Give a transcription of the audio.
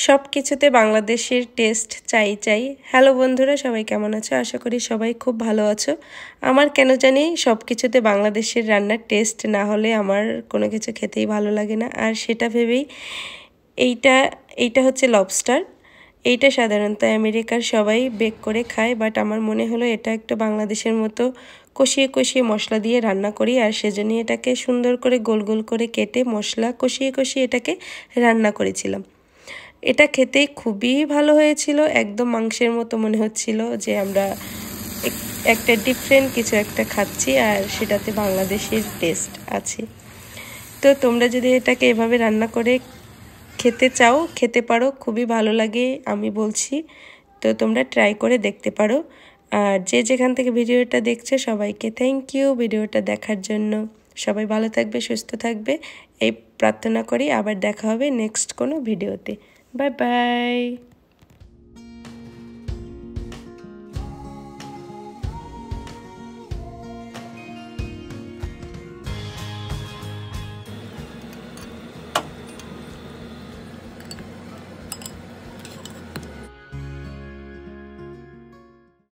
সবকিছুতে বাংলাদেশের টেস্ট চাই। হ্যালো বন্ধুরা, সবাই কেমন আছো? আশা করি সবাই খুব ভালো আছো। আমার কেন জানি সবকিছুতে বাংলাদেশের রান্নার টেস্ট না হলে আমার কোনো কিছু খেতেই ভালো লাগে না। আর সেটা ভেবেই এইটা হচ্ছে লবস্টার। এইটা সাধারণত আমেরিকার সবাই বেক করে খায়, বাট আমার মনে হলো এটা একটু বাংলাদেশের মতো কষিয়ে মশলা দিয়ে রান্না করি। আর সেজন্য এটাকে সুন্দর করে গোল গোল করে কেটে মশলা কষিয়ে এটাকে রান্না করেছিলাম। এটা খেতেই খুবই ভালো হয়েছিল, একদম মাংসের মতো মনে হচ্ছিল যে আমরা একটা ডিফারেন্ট কিছু একটা খাচ্ছি আর সেটাতে বাংলাদেশের টেস্ট আছে। তো তোমরা যদি এটাকে এভাবে রান্না করে খেতে চাও, খেতে পারো, খুবই ভালো লাগে আমি বলছি। তো তোমরা ট্রাই করে দেখতে পারো। আর যে যেখান থেকে ভিডিওটা দেখছে সবাইকে থ্যাংক ইউ ভিডিওটা দেখার জন্য। সবাই ভালো থাকবে, সুস্থ থাকবে এই প্রার্থনা করি। আবার দেখা হবে নেক্সট কোনো ভিডিওতে। Bye bye.